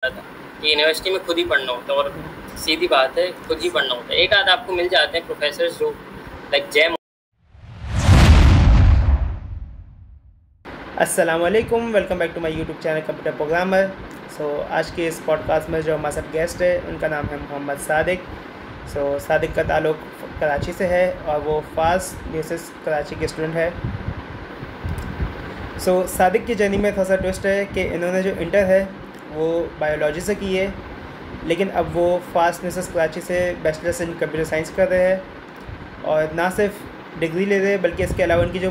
था कि यूनिवर्सिटी में खुद ही पढ़ना होता है और सीधी बात है, खुद ही पढ़ना होता है। एक आध आपको मिल जाते हैं प्रोफेसर्स जो लाइक जैम। अस्सलाम वालेकुम, welcome back to my YouTube channel computer programmer. आज के इस पॉडकास्ट में जो हमारे साथ गेस्ट है उनका नाम है मोहम्मद सादिक। सादिक का ताल्लुक़ कराची से है और वो फास बेसिस कराची के स्टूडेंट है। सादिक की जर्नी में थोड़ा सा ट्विस्ट है कि इन्होंने जो इंटर है वो बायोलॉजी से की है, लेकिन अब वो फास बेसिस कराची से बैचलर्स इन कंप्यूटर साइंस कर रहे हैं और ना सिर्फ डिग्री ले रहे हैं बल्कि इसके अलावा उनकी जो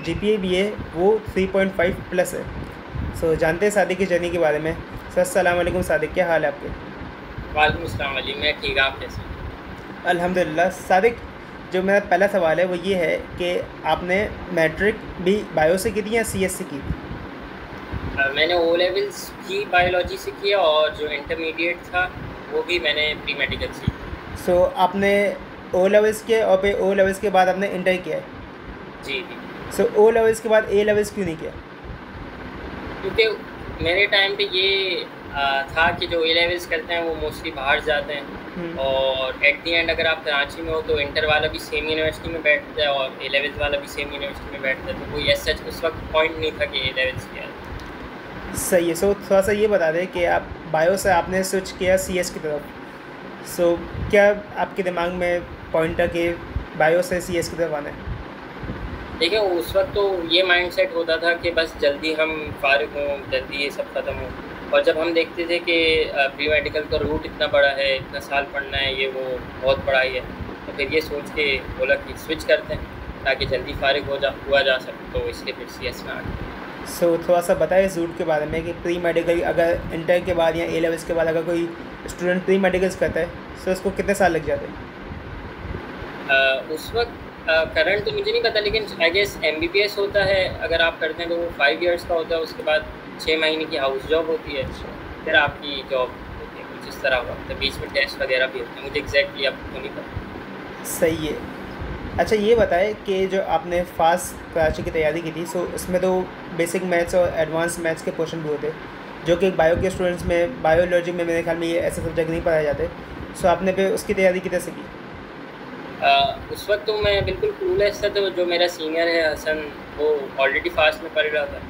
GPA भी है वो 3.5 प्लस है। जानते हैं सादिक की जर्नी के बारे में। सर अस्सलाम वालेकुम सादिक, क्या हाल है आपके? वालेकुम अस्सलाम अली, मैं ठीक, आप कैसे? अल्हम्दुलिल्लाह। सादिक, जो मेरा पहला सवाल है वो ये है कि आपने मैट्रिक भी बायो से की थी या CS से की थी? मैंने ओ लेवल्स की बायोलॉजी से किया और जो इंटरमीडिएट था वो भी मैंने प्री मेडिकल से किया। आपने O लेवल्स किए और फिर O लेवल्स के बाद आपने इंटर किया है? जी जी। O लेवल्स के बाद A लेवल्स क्यों नहीं किया? क्योंकि मेरे टाइम पे ये था कि जो ए लेवल्स करते हैं वो मोस्टली बाहर जाते हैं और एट दी एंड अगर आप कराची में हो तो इंटर वाला भी सेम यूनिवर्सिटी में बैठता है और ए लेवल्स वाला भी सेम यूनिवर्सिटी में बैठता है, तो कोई ऐसा उस वक्त पॉइंट नहीं था कि ए लेवल्स किया। सही है। थोड़ा सा ये बता दें कि आप बायो से आपने स्विच किया CS की तरफ। क्या आपके दिमाग में पॉइंट है कि बायो से CS की तरफ आना है? देखिए, उस वक्त तो ये माइंडसेट होता था कि बस जल्दी हम फारिग हों, जल्दी ये सब ख़त्म हो। और जब हम देखते थे कि प्री मेडिकल का रूट इतना बड़ा है, इतना साल पढ़ना है, ये वो बहुत पढ़ाई है, तो फिर ये सोच के बोला कि स्विच करते हैं ताकि जल्दी फारिग हुआ जा सके, तो इसलिए फिर CS में आ गए। थोड़ा सा बताएं इस रूट के बारे में कि प्री मेडिकल अगर इंटर के बाद या A लेवल्स के बाद अगर कोई स्टूडेंट प्री मेडिकल्स करता है तो उसको कितने साल लग जाते हैं? उस वक्त करंट तो मुझे नहीं पता, लेकिन आई गेस MBBS होता है अगर आप करते हैं तो वो 5 इयर्स का होता है। उसके बाद 6 महीने की हाउस जॉब होती है, फिर आपकी जॉब होती है कुछ इस तरह हुआ, तो बीच में टेस्ट वगैरह भी होते हैं। मुझे एग्जैक्टली अब तो नहीं पता। सही है। अच्छा, ये बताएं कि जो आपने फास कराची की तैयारी की थी, इसमें तो बेसिक मैथ्स और एडवांस मैथ्स के पोर्शन भी होते जो कि बायो के स्टूडेंट्स में, बायोलॉजी में मेरे ख्याल में ये ऐसे सब्जेक्ट नहीं पढ़ाए जाते। आपने फिर उसकी तैयारी कितने से की? उस वक्त तो मैं बिल्कुल क्लूलेस था, तो जो मेरा सीनियर है हसन, वो ऑलरेडी फास्ट में पढ़ रहा था,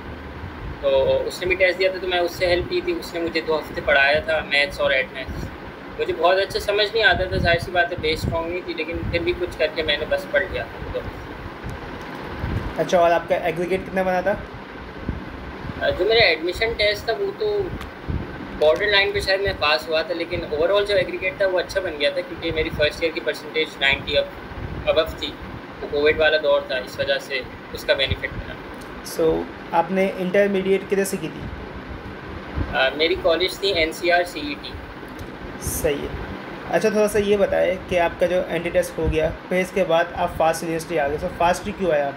तो उसने भी टेस्ट दिया था, तो मैं उससे हेल्प की थी। उसने मुझे 2 हफ्ते पढ़ाया था मैथ्स और एड मैथ्स। मुझे बहुत अच्छा समझ नहीं आता था, जाहिर सी बात है, बेस स्ट्रॉन्ग नहीं थी, लेकिन फिर भी कुछ करके मैंने बस पढ़ लिया था तो। अच्छा, और आपका एग्रीगेट कितना बना था? जो मेरा एडमिशन टेस्ट था वो तो बॉर्डर लाइन पे शायद मैं पास हुआ था, लेकिन ओवरऑल जो एग्रीगेट था वो अच्छा बन गया था, क्योंकि मेरी फर्स्ट ईयर की परसेंटेज 90 अबव थी। तो कोविड वाला दौर था, इस वजह से उसका बेनिफिट मिला। आपने इंटरमीडिएट किधर से की थी? मेरी कॉलेज थी NCR CET। सही है। अच्छा, थोड़ा सा ये बताएं कि आपका जो एंट्री टेस्ट हो गया, फिर इसके बाद आप फास्ट यूनिवर्सिटी आ गए। फास्ट क्यों आया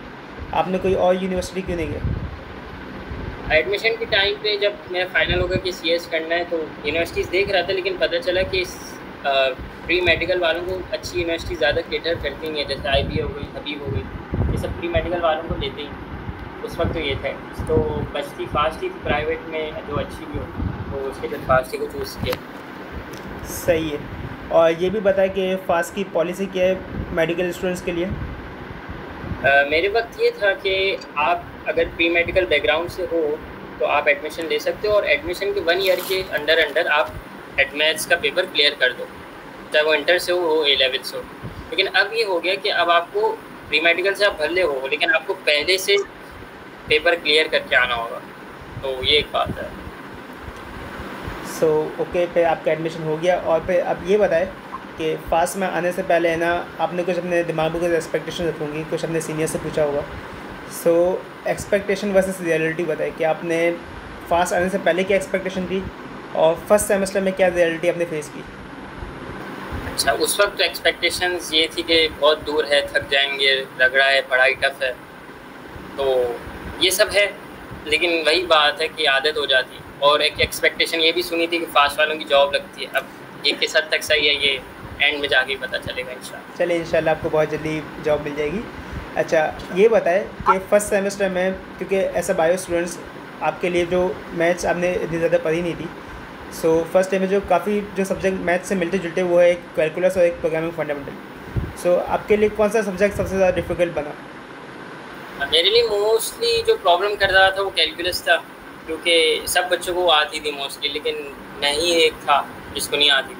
आपने कोई और यूनिवर्सिटी क्यों नहीं गए? एडमिशन के टाइम पे जब मेरा फाइनल होगा कि CS करना है, तो यूनिवर्सिटीज़ देख रहा था, लेकिन पता चला कि प्री मेडिकल वालों को अच्छी यूनिवर्सिटी ज़्यादा केटर करती हैं, जैसे IB हो गई, हबीब हो गई, ये सब प्री मेडिकल वालों को लेते ही। उस वक्त तो ये था, तो बचती फास्ट ही प्राइवेट में जो अच्छी भी हो, तो उसके लिए फास्ट ही को चूज़ किया। सही है। और ये भी बताएं कि फास्ट की पॉलिसी क्या है मेडिकल स्टूडेंट्स के लिए? मेरे वक्त ये था कि आप अगर प्री मेडिकल बैकग्राउंड से हो तो आप एडमिशन ले सकते हो, और एडमिशन के 1 ईयर के अंडर आप मैथ्स का पेपर क्लियर कर दो, चाहे वो इंटर से हो A लेवल से हो। लेकिन अब ये हो गया कि अब आपको प्री मेडिकल से आप भले हो, लेकिन आपको पहले से पेपर क्लियर करके आना होगा, तो ये एक बात है। ओके, फिर आपका एडमिशन हो गया। और फिर अब ये बताएं कि फास्ट में आने से पहले है ना, आपने कुछ अपने दिमाग में कुछ एक्सपेक्टेशन रखूँगी, कुछ अपने सीनियर से पूछा होगा। एक्सपेक्टेशन वर्सेस रियलिटी बताएं कि आपने फास्ट आने से पहले क्या एक्सपेक्टेशन थी और फर्स्ट सेमेस्टर में क्या रियलिटी आपने फेस की? अच्छा, उस वक्त तो एक्सपेक्टेशंस ये थी कि बहुत दूर है, थक जाएंगे, लग रहा है, पढ़ाई टफ है, तो ये सब है। लेकिन वही बात है कि आदत हो जाती है। और एक एक्सपेक्टेशन ये भी सुनी थी कि फास्ट वालों की जॉब लगती है। अब ये किस हद तक सही है, ये एंड में जाके पता चलेगा इंशाल्लाह। चलिए, इंशाल्लाह आपको बहुत जल्दी जॉब मिल जाएगी। अच्छा, ये बताएं कि फ़र्स्ट सेमेस्टर में, क्योंकि ऐसा बायो स्टूडेंट्स आपके लिए जो मैथ्स आपने इतनी ज़्यादा पढ़ी नहीं थी, सो फर्स्ट टाइम में जो काफ़ी जो सब्जेक्ट मैथ से मिलते जुलते वो है एक कैलकुलस और एक प्रोग्रामिंग फंडामेंटल। सो आपके लिए कौन सा सब्जेक्ट सबसे ज़्यादा डिफ़िकल्ट बना? मेरे लिए मोस्टली जो प्रॉब्लम कर रहा था वो कैलकुलस था, क्योंकि सब बच्चों को आती थी मोस्टली, लेकिन मैं ही एक था जिसको नहीं आती।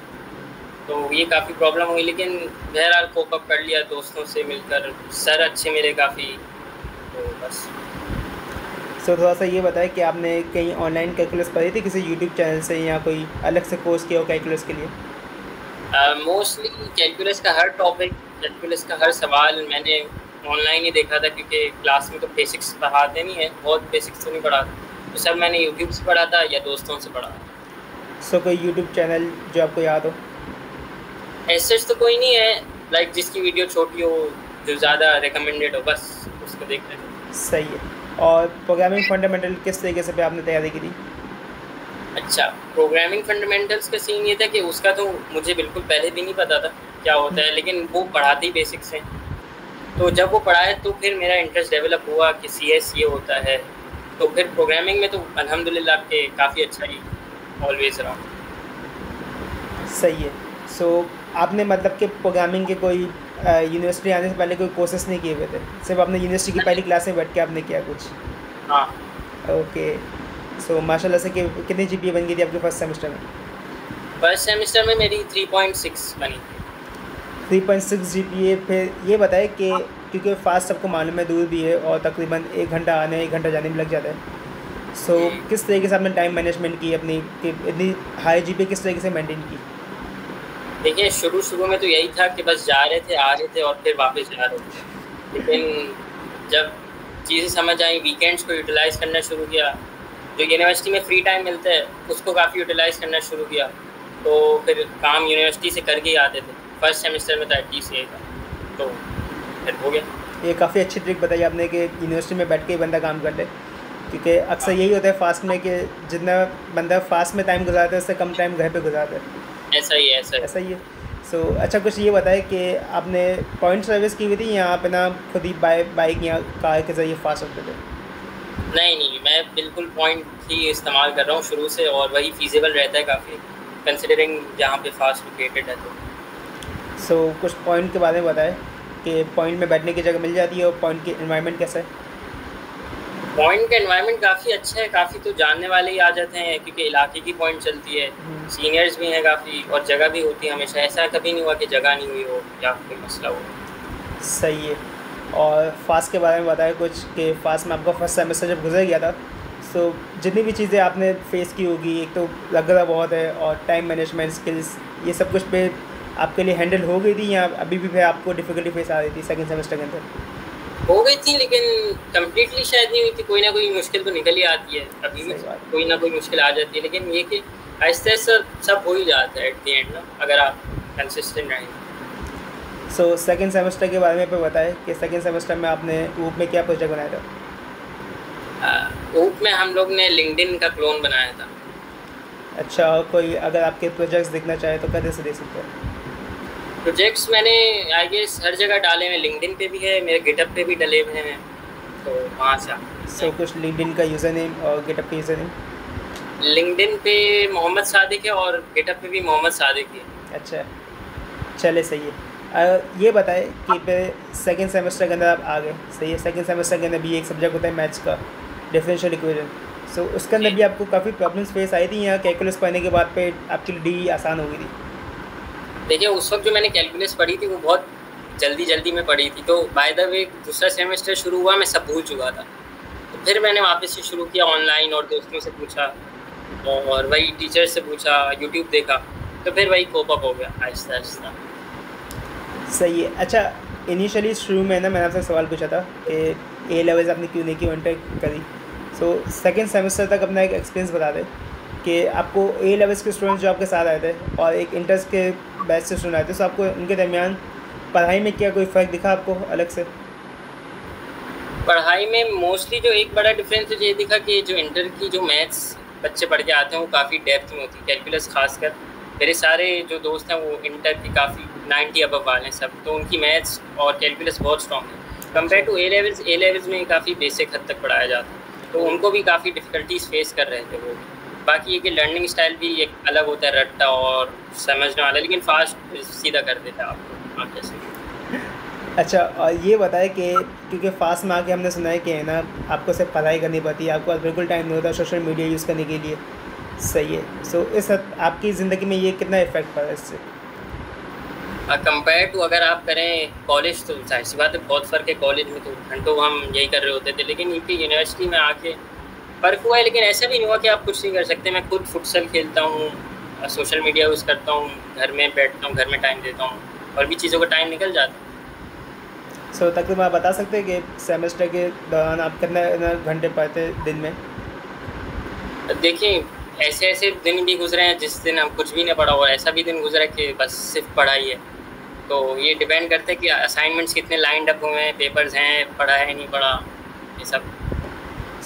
तो ये काफ़ी प्रॉब्लम हुई, लेकिन बहरहाल कोप अप कर लिया दोस्तों से मिलकर, सर अच्छे मिले काफ़ी, तो बस। सो थोड़ा सा ये बताएं कि आपने कहीं ऑनलाइन कैलकुलस पढ़ी थी किसी यूट्यूब चैनल से, या कोई अलग से कोर्स किया हो कैलकुलस के लिए? मोस्टली कैलकुलस का हर टॉपिक, कैलकुलस का हर सवाल मैंने ऑनलाइन ही देखा था, क्योंकि क्लास में तो बेसिक्स पढ़ाते नहीं है, बहुत बेसिक्स तो नहीं पढ़ाते, तो सब मैंने यूट्यूब से पढ़ा था या दोस्तों से पढ़ा। सो कोई यूट्यूब चैनल जो आपको याद हो? ऐसे तो कोई नहीं है, लाइक जिसकी वीडियो छोटी हो, जो ज़्यादा रिकमेंडेड हो, बस उसको देख लेते। सही है। और प्रोग्रामिंग फंडामेंटल किस तरीके से पे आपने तैयारी की थी? अच्छा, प्रोग्रामिंग फंडामेंटल्स का सीन ये था कि उसका तो मुझे बिल्कुल पहले भी नहीं पता था क्या होता है, लेकिन वो पढ़ाते ही बेसिक्स हैं, तो जब वो पढ़ाए तो फिर मेरा इंटरेस्ट डेवलप हुआ कि CS ये होता है, तो फिर प्रोग्रामिंग में तो अल्हम्दुलिल्लाह के काफ़ी अच्छा ही ऑलवेज रहा। सही है। सो आपने मतलब कि प्रोग्रामिंग के कोई यूनिवर्सिटी आने से पहले कोई कोर्सेस नहीं किए हुए थे, सिर्फ आपने यूनिवर्सिटी की पहली क्लास में बैठ के आपने किया कुछ? हाँ। ओके। सो माशाल्लाह से कि कितनी GPA बन गई थी आपके फर्स्ट सेमेस्टर में? फर्स्ट सेमेस्टर में मेरी 3.6 बनी। 3.6 GPA। फिर ये बताए कि क्योंकि फास्ट सबको मालूम है दूर भी है और तकरीबन 1 घंटा आने 1 घंटा जाने में लग जाता है, सो किस तरीके से आपने टाइम मैनेजमेंट की अपनी, कि इतनी हाई GPA किस तरीके से मेंटेन की? देखिए, शुरू में तो यही था कि बस जा रहे थे, आ रहे थे और फिर वापस जा रहे थे, लेकिन जब चीज़ें समझ आई, वीकेंड्स को यूटिलाइज़ करना शुरू किया, जो यूनिवर्सिटी में फ्री टाइम मिलता है उसको काफ़ी यूटिलाइज़ करना शुरू किया, तो फिर काम यूनिवर्सिटी से करके ही आते थे। फर्स्ट सेमेस्टर में तो एटलीस्ट यही था, तो फिर हो गया। ये काफ़ी अच्छी ट्रिक बताई आपने कि यूनिवर्सिटी में बैठ के ही बंदा काम कर ले, क्योंकि अक्सर यही होता है फास्ट में कि जितना बंदा फास्ट में टाइम गुजारता है उससे कम टाइम घर पे गुजारता है। ऐसा ही है। ऐसा ही है। सो अच्छा, कुछ ये बताए कि आपने पॉइंट सर्विस की हुई थी या आप ना खुद ही बाइक या कार के ज़रिए फास्ट होते थे? नहीं, मैं बिल्कुल पॉइंट ही इस्तेमाल कर रहा हूँ शुरू से, और वही फीजिबल रहता है काफ़ी, कंसिडरिंग जहाँ पे फास्ट लोकेटेड है। तो सो कुछ पॉइंट के बारे में बताएं कि पॉइंट में बैठने की जगह मिल जाती है और पॉइंट की एनवायरनमेंट कैसा है? पॉइंट का एनवायरनमेंट काफ़ी अच्छा है, काफ़ी तो जानने वाले ही आ जाते हैं, क्योंकि इलाके की पॉइंट चलती है, सीनियर्स भी हैं काफ़ी, और जगह भी होती है हमेशा, ऐसा कभी नहीं हुआ कि जगह नहीं हुई हो या कोई मसला हो। सही है। और फास्ट के बारे में बताया कुछ कि फास्ट में आपका फर्स्ट सेमेस्टर जब गुजर गया था, सो जितनी भी चीज़ें आपने फेस की होगी, एक तो लग रहा बहुत है और टाइम मैनेजमेंट स्किल्स ये सब कुछ पे आपके लिए हैंडल हो गई थी, या अभी भी फिर आपको डिफ़िकल्टी फेस आ रही थी सेकंड सेमेस्टर के अंदर? हो गई थी, लेकिन कम्प्लीटली शायद नहीं हुई थी, कोई ना कोई मुश्किल तो निकल ही आती है, अभी भी कोई ना कोई मुश्किल आ जाती है, लेकिन ये कि आहिस्ता आहिस्ता सब हो ही जाता है एट दी एंड ना, अगर आप कंसिस्टेंट रहें। सो सेकंड सेमेस्टर के बारे में पे बताएं कि सेकंड सेमेस्टर में आपने ऊप में क्या प्रोजेक्ट बनाया था? ऊप में हम लोग ने लिंक्डइन का क्लोन बनाया था। अच्छा, और कोई अगर आपके प्रोजेक्ट्स देखना चाहे तो कैसे से दे सकते हैं? प्रोजेक्ट्स मैंने आई गेस हर जगह डाले हैं, लिंक्डइन पे भी है, मेरे गिटअप पे भी डले हुए हैं, तो वहाँ से। सो कुछ लिंक्डइन का यूज़र नेम और गिटअप का यूज़र नेम? लिंक्डइन पे मोहम्मद सादिक है और गिटअप पे भी मोहम्मद सादिक है। अच्छा, चले सही है। ये बताएं कि फिर सेकंड सेमेस्टर के अंदर आप आ गए, सही है, सेकंड सेमेस्टर के अंदर भी एक सब्जेक्ट होता है मैथ्स का, डिफरेंशियल इक्वेशन। सो उसके अंदर भी आपको काफ़ी प्रॉब्लम्स फेस आई थी, या कैलकुलस पढ़ने के बाद पे आपके लिए डी आसान हो गई थी? देखिए, उस वक्त जो मैंने कैलकुलस पढ़ी थी वो बहुत जल्दी में पढ़ी थी, तो बाय द वे दूसरा सेमेस्टर शुरू हुआ, मैं सब भूल चुका था, तो फिर मैंने वापस से शुरू किया ऑनलाइन, और दोस्तों से पूछा और वही टीचर से पूछा, यूट्यूब देखा, तो फिर वही कोप अप हो गया आहिस्ता आहिस्ता। सही है। अच्छा, इनिशियली शुरू में ना मैंने आपसे सवाल पूछा था कि A लेवल्स आपने क्यों नहीं की, इंटर करी। सो सेकंड सेमेस्टर तक अपना एक एक्सपीरियंस बता दें कि आपको A लेवल्स के स्टूडेंट्स जो आपके साथ आए थे और एक इंटर्स के बैच से स्टूडेंट आए थे, सो आपको उनके दरमियान पढ़ाई में क्या कोई फ़र्क दिखा आपको अलग से? पढ़ाई में मोस्टली जो एक बड़ा डिफरेंस ये दिखा कि जो इंटर की जो मैथ्स बच्चे पढ़ के आते हैं वो काफ़ी डेप्थ में होती है, कैलकुलस खासकर। मेरे सारे जो दोस्त हैं वो इंटर की काफ़ी 90 अबव वाले हैं सब, तो उनकी मैथ्स और कैलकुलस बहुत स्ट्रॉन्ग है कंपेयर टू ए लेवल्स में काफ़ी बेसिक हद तक पढ़ाया जाता है, तो उनको भी काफ़ी डिफ़िकल्टीज फेस कर रहे थे वो। बाकी ये कि लर्निंग स्टाइल भी एक अलग होता है, रट्टा और समझने वाला, लेकिन फास्ट सीधा कर देता है आपको, आप जैसे। अच्छा, और ये बताएं कि क्योंकि फास्ट में आके हमने सुना है कि है ना, आपको सिर्फ पढ़ाई करनी पड़ती है, आपको बिल्कुल टाइम नहीं होता सोशल मीडिया यूज़ करने के लिए। सही है। सो इस आपकी ज़िंदगी में ये कितना इफेक्ट पड़ा इससे? कंपेयर टू अगर आप करें कॉलेज, तो जाहिर सी बात है बहुत फ़र्क है। कॉलेज में तो घंटों हम यही कर रहे होते थे, लेकिन इनकी यूनिवर्सिटी में आके फ़र्क हुआ है। लेकिन ऐसा भी नहीं हुआ कि आप कुछ नहीं कर सकते। मैं खुद फुटसल खेलता हूँ, सोशल मीडिया यूज़ करता हूँ, घर में बैठता हूँ, घर में टाइम देता हूँ, और भी चीज़ों का टाइम निकल जाता है। सो तकरीबन आप बता सकते हैं कि सेमेस्टर के दौरान आप कितने घंटे पढ़ते दिन में? देखिए, ऐसे ऐसे दिन भी गुजरे हैं जिस दिन हम कुछ भी नहीं पढ़ा, और ऐसा भी दिन गुजरा कि बस सिर्फ पढ़ाई है। तो ये डिपेंड करता है कि असाइनमेंट्स कितने लाइंड अप हुए हैं, पेपर्स हैं, पढ़ा है नहीं पढ़ा, ये सब।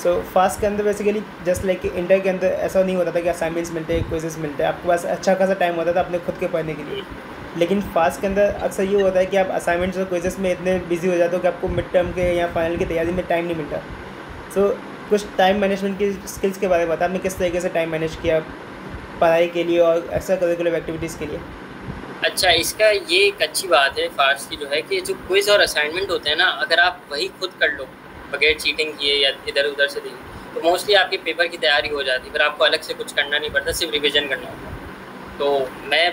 सो फास्ट के अंदर बेसिकली जस्ट लाइक इंटर के अंदर ऐसा नहीं होता था कि असाइनमेंट्स मिलते हैं, क्विजेस मिलते हैं, आपके पास अच्छा खासा टाइम होता था अपने खुद के पढ़ने के लिए। लेकिन फास्ट के अंदर अक्सर ये होता है कि आप असाइनमेंट्स और क्विजेस में इतने बिजी हो जाते हो कि आपको मिड टर्म के या फाइनल की तैयारी में टाइम नहीं मिलता। सो कुछ टाइम मैनेजमेंट की स्किल्स के बारे में बता, आपने किस तरीके से टाइम मैनेज किया पढ़ाई के लिए और एक्स्ट्रा करिकुलर एक्टिविटीज़ के लिए? अच्छा, इसका ये एक अच्छी बात है फास्ट की जो है कि जो क्विज़ और असाइनमेंट होते हैं ना, अगर आप वही खुद कर लो बगैर चीटिंग किए या इधर उधर से देखे, तो मोस्टली आपके पेपर की तैयारी हो जाती है। फिर आपको अलग से कुछ करना नहीं पड़ता, सिर्फ रिवीजन करना होता है। तो मैं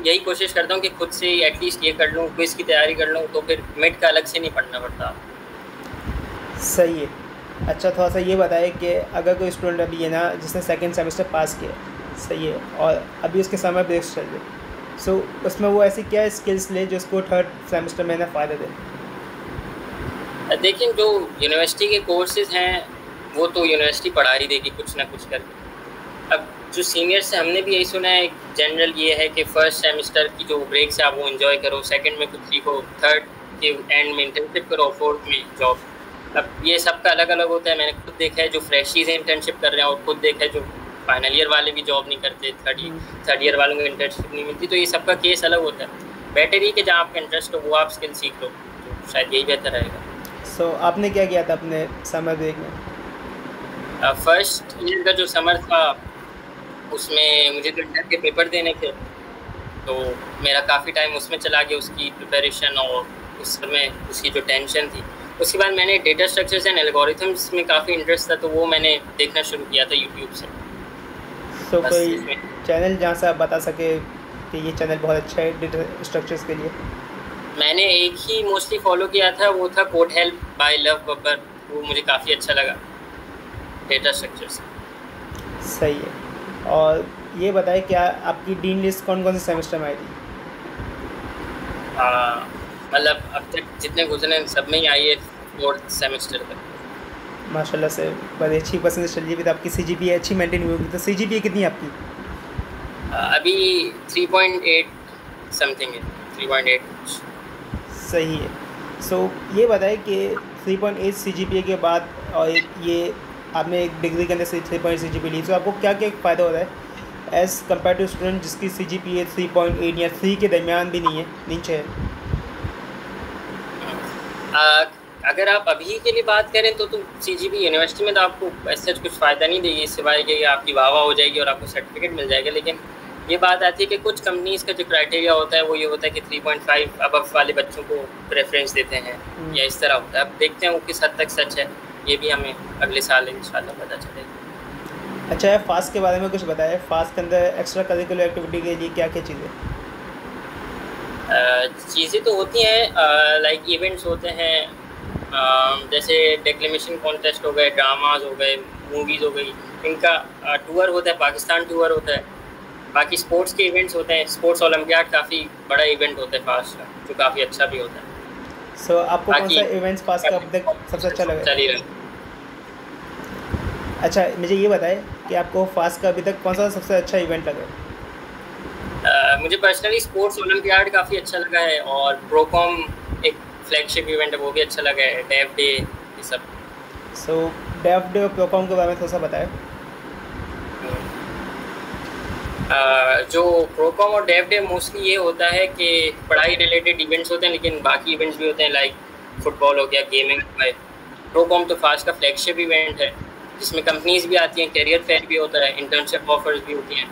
यही कोशिश करता हूँ कि खुद से एटलीस्ट ये कर लूँ, क्विज़ की तैयारी कर लूँ, तो फिर मिड का अलग से नहीं पढ़ना पड़ता। सही है। अच्छा, थोड़ा सा ये बताएं कि अगर कोई स्टूडेंट अभी है ना जिसने सेकंड सेमेस्टर पास किया, सही है, और अभी उसके समर ब्रेक्स चल रहे, सो उसमें वो ऐसी क्या स्किल्स ले जो उसको थर्ड सेमेस्टर में ना फ़ायदा दे? देखिए, जो यूनिवर्सिटी के कोर्सेज़ हैं वो तो यूनिवर्सिटी पढ़ा ही देगी कुछ ना कुछ करके। अब जो सीनियर से हमने भी यही सुना है, जनरल ये है कि फर्स्ट सेमेस्टर की जो ब्रेक्स है आप वो एंजॉय करो, सेकंड में कुछ सीखो, थर्ड के एंड में इंटर्नशिप करो, फोर्थ में जॉब। अब ये सबका अलग अलग होता है। मैंने खुद देखा है जो फ्रेशीज़ इंटर्नशिप कर रहे हैं, और खुद देखा है जो फाइनल ईयर वाले भी जॉब नहीं करते, थर्ड ईयर वालों को इंटर्नशिप नहीं मिलती। तो ये सबका केस अलग होता है। बेटर ही कि जहाँ आपका इंटरेस्ट हो वो आप स्किल सीख लो, तो शायद यही बेहतर रहेगा। सो आपने क्या किया था अपने समर ब्रेक में? फर्स्ट ईयर का जो समर था उसमें मुझे तो इंटर के पेपर देने थे, तो मेरा काफ़ी टाइम उसमें चला गया, उसकी प्रिपरेशन और उस समय उसकी जो टेंशन थी। उसके बाद मैंने डेटा स्ट्रक्चर्स एंड एल्गोरिथम्स में काफ़ी इंटरेस्ट था, तो वो मैंने देखना शुरू किया था यूट्यूब से। सो कोई चैनल जहाँ से आप बता सके कि ये चैनल बहुत अच्छा है डेटा स्ट्रक्चर्स के लिए? मैंने एक ही मोस्टली फॉलो किया था, वो था code help by love Babbar. वो मुझे काफ़ी अच्छा लगा डेटा स्ट्रक्चर्स। सही है। और ये बताएं क्या आपकी डीन लिस्ट कौन कौन से सेमेस्टर में आई थी? मतलब अब तक जितने गुजरे सब में ही आई है, फोर्थ सेमेस्टर तक। माशाल्लाह से बड़ी अच्छी परसेंटेज चल रही है। तो आपकी CGPA अच्छी मेंटेन हुई होगी। तो CGPA कितनी है आपकी? अभी 3.8 समथिंग है, 3.8। सही है। सो ये बताएं कि 3.8 CGPA के बाद और ये आपने एक डिग्री के अंदर से 3.8 CGPA ली, तो आपको क्या क्या फ़ायदा हो रहा है एज़ कम्पेयर टू स्टूडेंट जिसकी CGPA 3.8 या 3 के दरमियान भी नहीं है, नीचे है? अगर आप अभी के लिए बात करें तो CGPA यूनिवर्सिटी में तो आपको ऐसा कुछ फ़ायदा नहीं देगी, सिवाय कि आपकी वाह वाह हो जाएगी और आपको सर्टिफिकेट मिल जाएगा। लेकिन ये बात आती है कि कुछ कंपनीज़ का जो क्राइटेरिया होता है वो ये होता है कि 3.5 अबव वाले बच्चों को प्रेफरेंस देते हैं, या इस तरह होता है। अब देखते हैं वो किस हद तक सच है, ये भी हमें अगले साल इंशाल्लाह पता चलेगा। अच्छा, फास्ट के बारे में कुछ बताएं। फास्ट के अंदर एक्स्ट्रा करिकुलर एक्टिविटी के लिए क्या क्या चीज़ें तो होती हैं, लाइक इवेंट्स होते हैं, जैसे डेक्लेमेशन कॉन्टेस्ट हो गए, ड्रामाज हो गए, मूवीज़ हो गई, इनका टूर होता है, पाकिस्तान टूर होता है। बाकी स्पोर्ट्स के इवेंट्स होते हैं, स्पोर्ट्स ओलंपियाड काफ़ी बड़ा इवेंट होता है फास्ट का, जो काफ़ी अच्छा भी होता है। सो आपको कौन सा इवेंट्स फास्ट का अब तक सबसे अच्छा लगा? चल ही रहा। अच्छा, मुझे ये बताएं कि आपको फास्ट का अभी तक कौन सा सबसे अच्छा इवेंट लगा? मुझे पर्सनली स्पोर्ट्स ओलंपियाड काफ़ी अच्छा लगा है, और प्रोकॉम एक फ्लैगशिप इवेंट है, वो भी अच्छा लगा है, डेव डे, ये सब। सो डेव डे और प्रोकॉम के बारे में थोड़ा सा बताएं। जो प्रोकॉम और डेव डे मोस्टली ये होता है कि पढ़ाई रिलेटेड इवेंट्स होते हैं, लेकिन बाकी इवेंट्स भी होते हैं, लाइक फुटबॉल हो गया, गेमिंग हो गए। प्रोकॉम तो फास्ट का फ्लैगशिप इवेंट है, जिसमें कंपनीज भी आती हैं, कैरियर फेयर भी होता है, इंटर्नशिप ऑफर्स भी होती हैं,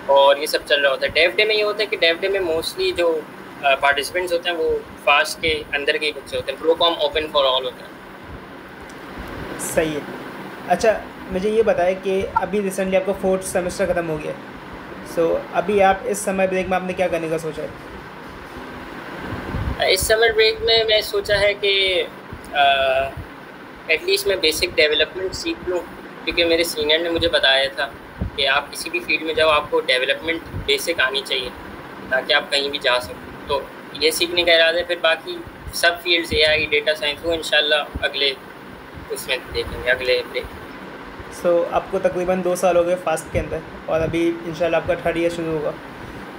और ये सब चल रहा होता है। डेव डे में ये होता है कि डेव डे में मोस्टली जो पार्टिसिपेंट्स होते हैं वो फास्ट के अंदर के ही बच्चे होते हैं, प्रोकॉम ओपन फॉर ऑल होता है। सही है। अच्छा, मुझे ये बताएं कि अभी रिसेंटली आपका 4th सेमेस्टर ख़त्म हो गया, सो अभी आप इस समर ब्रेक में आपने क्या करने का सोचा है? इस समर ब्रेक में मैं सोचा है कि एटलीस्ट मैं बेसिक डेवलपमेंट सीख लूँ, क्योंकि मेरे सीनियर ने मुझे बताया था कि आप किसी भी फील्ड में जाओ आपको डेवलपमेंट बेसिक आनी चाहिए ताकि आप कहीं भी जा सको। तो ये सीखने का इरादा है, फिर बाकी सब फील्ड्स AI, डेटा साइंस वो इंशाल्लाह अगले उसमें देखेंगे, अगले ब्रेक। सो आपको तकरीबन 2 साल हो गए फास्ट के अंदर और अभी इंशाल्लाह आपका 3rd ईयर शुरू होगा।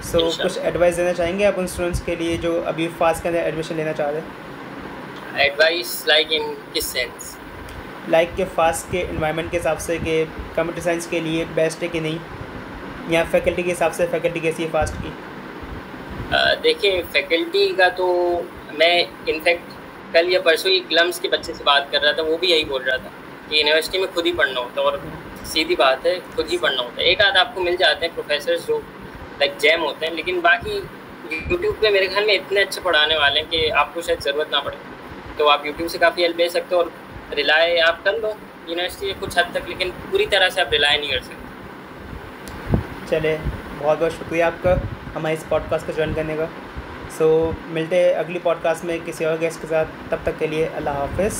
सो कुछ एडवाइस देना चाहेंगे आप उन स्टूडेंट्स के लिए जो अभी फास्ट के अंदर एडमिशन लेना चाह रहे हैं? एडवाइस लाइक इन किस सेंस? लाइक के फास्ट के इन्वायरमेंट के हिसाब से कि कंप्यूटर साइंस के लिए बेस्ट है कि नहीं, या फैकल्टी के हिसाब से फैकल्टी कैसी है फास्ट की? देखिए, फैकल्टी का तो मैं इनफैक्ट कल या परसों ही ग्लम्स के बच्चे से बात कर रहा था, वो भी यही बोल रहा था कि यूनिवर्सिटी में खुद ही पढ़ना होता है, और सीधी बात है, खुद ही पढ़ना होता है। एक आध आपको मिल जाते हैं प्रोफेसर्स जो लाइक जैम होते हैं, लेकिन बाकी यूट्यूब पे मेरे ख्याल में इतने अच्छे पढ़ाने वाले हैं कि आपको शायद ज़रूरत ना पड़े। तो आप यूट्यूब से काफ़ी हेल्प ले सकते हो, और रिलाय आप कर लो यूनिवर्सिटी कुछ हद तक, लेकिन पूरी तरह से आप रिलाय नहीं कर सकते। चले, बहुत बहुत शुक्रिया आपका हमारे इस पॉडकास्ट को ज्वाइन करने का। सो मिलते हैं अगली पॉडकास्ट में किसी और गेस्ट के साथ, तब तक के लिए अल्लाह हाफ़िज़।